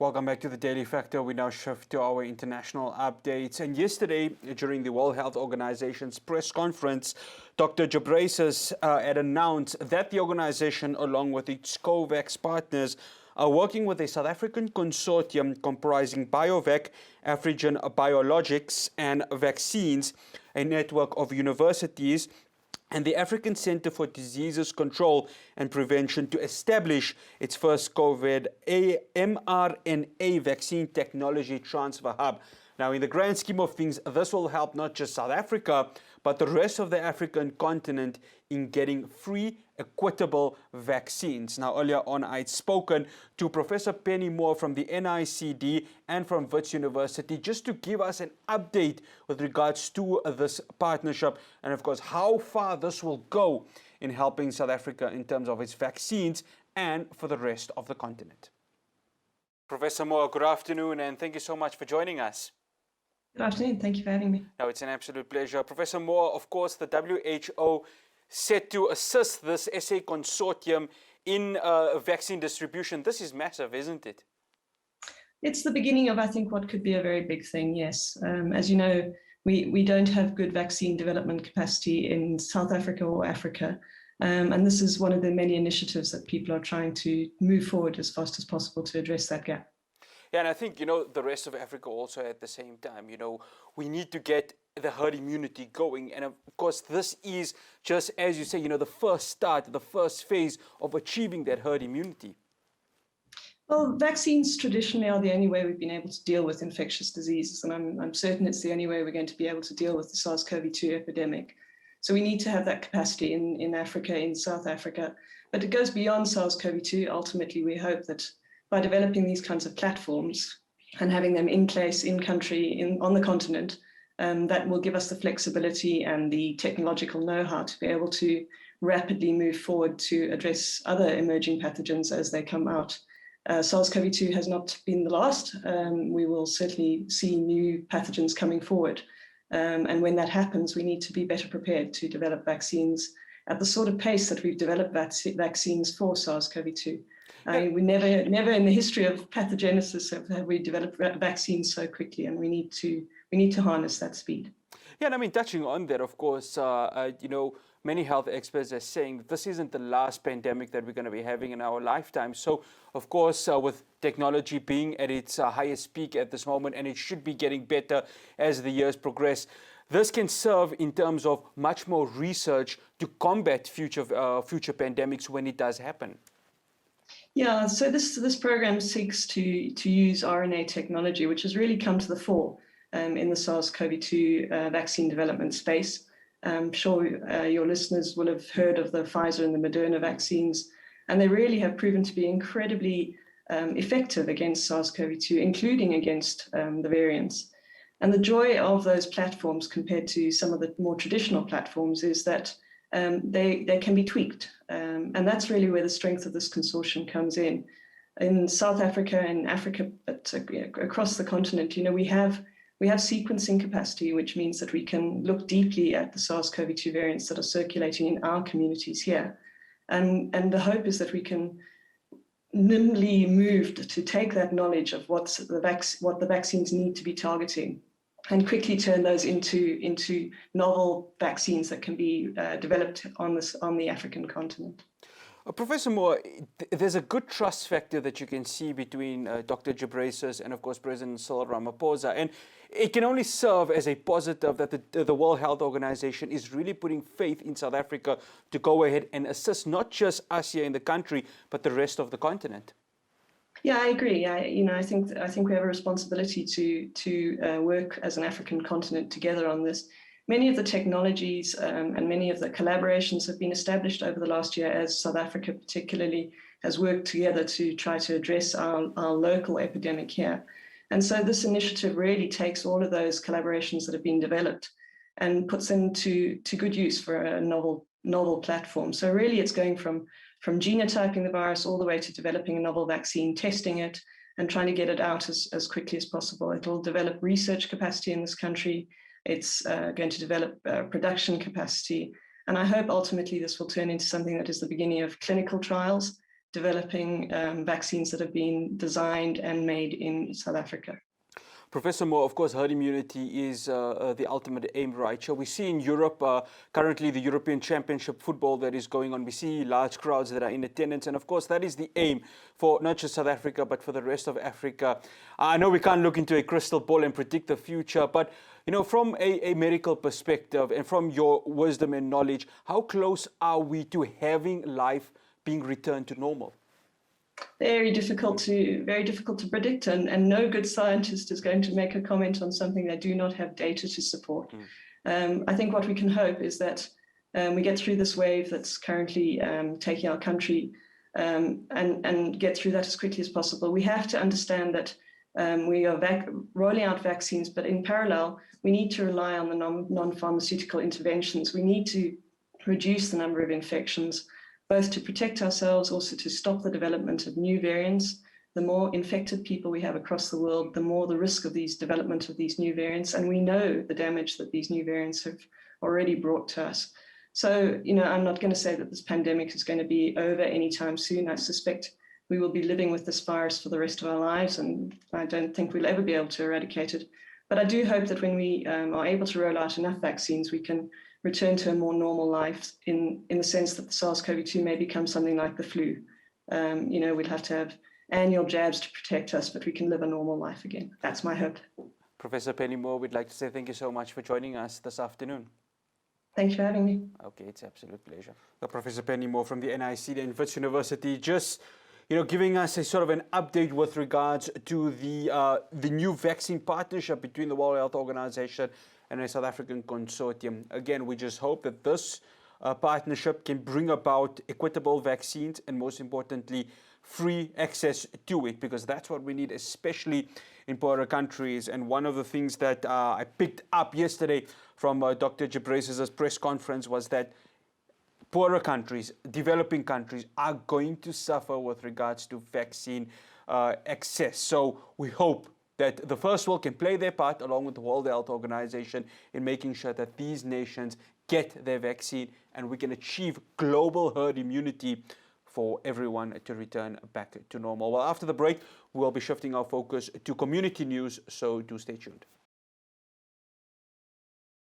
Welcome back to the Daily Factor. We now shift to our international updates. And yesterday, during the World Health Organization's press conference, Dr. Ghebreyesus had announced that the organization, along with its COVAX partners, are working with a South African consortium comprising BioVac, Afrigen Biologics, and Vaccines, a network of universities, and the African Center for Diseases Control and Prevention to establish its first COVID mRNA vaccine technology transfer hub. Now, in the grand scheme of things, this will help not just South Africa, but the rest of the African continent in getting free, equitable vaccines. Now, earlier on, I had spoken to Professor Penny Moore from the NICD and from Wits University just to give us an update with regards to this partnership and, of course, how far this will go in helping South Africa in terms of its vaccines and for the rest of the continent. Professor Moore, good afternoon, and thank you so much for joining us. Good afternoon. Thank you for having me. No, it's an absolute pleasure. Professor Moore, of course, the WHO set to assist this SA consortium in vaccine distribution. This is massive, isn't it? It's the beginning of, I think, what could be a very big thing, yes. As you know, we don't have good vaccine development capacity in South Africa or Africa. And this is one of the many initiatives that people are trying to move forward as fast as possible to address that gap. Yeah, and I think, the rest of Africa also at the same time, we need to get the herd immunity going. And of course, this is just, as you say, the first start, the first phase of achieving that herd immunity. Well, vaccines traditionally are the only way we've been able to deal with infectious diseases. And I'm certain it's the only way we're going to be able to deal with the SARS-CoV-2 epidemic. So we need to have that capacity in Africa, in South Africa. But it goes beyond SARS-CoV-2. Ultimately, we hope that by developing these kinds of platforms and having them in place, in country, on the continent, that will give us the flexibility and the technological know-how to be able to rapidly move forward to address other emerging pathogens as they come out. SARS-CoV-2 has not been the last. We will certainly see new pathogens coming forward. And when that happens, we need to be better prepared to develop vaccines at the sort of pace that we've developed vaccines for SARS-CoV-2. We never in the history of pathogenesis have we developed vaccines so quickly, and we need to harness that speed. Yeah, and I mean, touching on that, of course, many health experts are saying that this isn't the last pandemic that we're going to be having in our lifetime. So, of course, with technology being at its highest peak at this moment, and it should be getting better as the years progress, this can serve in terms of much more research to combat future pandemics when it does happen. Yeah, so this program seeks to use RNA technology, which has really come to the fore in the SARS-CoV-2 vaccine development space. I'm sure your listeners will have heard of the Pfizer and the Moderna vaccines, and they really have proven to be incredibly effective against SARS-CoV-2, including against the variants. And the joy of those platforms compared to some of the more traditional platforms is that they can be tweaked. And that's really where the strength of this consortium comes in. In South Africa and Africa, but across the continent, we have sequencing capacity, which means that we can look deeply at the SARS-CoV-2 variants that are circulating in our communities here. And the hope is that we can nimbly move to take that knowledge of what the vaccines need to be targeting and quickly turn those into novel vaccines that can be developed on the African continent. Professor Moore, there's a good trust factor that you can see between Dr. Ghebreyesus and, of course, President Cyril Ramaphosa. And it can only serve as a positive that the World Health Organization is really putting faith in South Africa to go ahead and assist not just us here in the country, but the rest of the continent. Yeah, I agree. I think we have a responsibility to work as an African continent together on this. Many of the technologies and many of the collaborations have been established over the last year as South Africa particularly has worked together to try to address our local epidemic here. And so this initiative really takes all of those collaborations that have been developed and puts them to good use for a novel platform. So really it's going from genotyping the virus all the way to developing a novel vaccine, testing it, and trying to get it out as quickly as possible. It will develop research capacity in this country. It's going to develop production capacity. And I hope ultimately this will turn into something that is the beginning of clinical trials developing vaccines that have been designed and made in South Africa. Professor Moore, of course, herd immunity is the ultimate aim, right? So we see in Europe, currently the European Championship football that is going on. We see large crowds that are in attendance. And of course, that is the aim for not just South Africa, but for the rest of Africa. I know we can't look into a crystal ball and predict the future, but from a medical perspective and from your wisdom and knowledge, how close are we to having life being returned to normal? Very difficult to predict, and no good scientist is going to make a comment on something they do not have data to support. I think what we can hope is that we get through this wave that's currently taking our country and get through that as quickly as possible. We have to understand that we are rolling out vaccines, but in parallel, we need to rely on the non-pharmaceutical interventions. We need to reduce the number of infections, both to protect ourselves, also to stop the development of new variants. The more infected people we have across the world, the more the risk of development of these new variants. And we know the damage that these new variants have already brought to us. So, I'm not going to say that this pandemic is going to be over anytime soon. I suspect we will be living with this virus for the rest of our lives, and I don't think we'll ever be able to eradicate it. But I do hope that when we are able to roll out enough vaccines, we can return to a more normal life in the sense that the SARS-CoV-2 may become something like the flu. We'd have to have annual jabs to protect us, but we can live a normal life again. That's my hope. Professor Penny Moore, we'd like to say thank you so much for joining us this afternoon. Thank you for having me. Okay, it's an absolute pleasure. Professor Penny Moore from the NIC, the Wits University, just giving us a sort of an update with regards to the new vaccine partnership between the World Health Organization and a South African consortium. Again, we just hope that this partnership can bring about equitable vaccines and, most importantly, free access to it, because that's what we need, especially in poorer countries. And one of the things that I picked up yesterday from Dr. Gebreyesus' press conference was that poorer countries, developing countries, are going to suffer with regards to vaccine access. So we hope that the First World can play their part along with the World Health Organization in making sure that these nations get their vaccine and we can achieve global herd immunity for everyone to return back to normal. Well, after the break, we'll be shifting our focus to community news, so do stay tuned.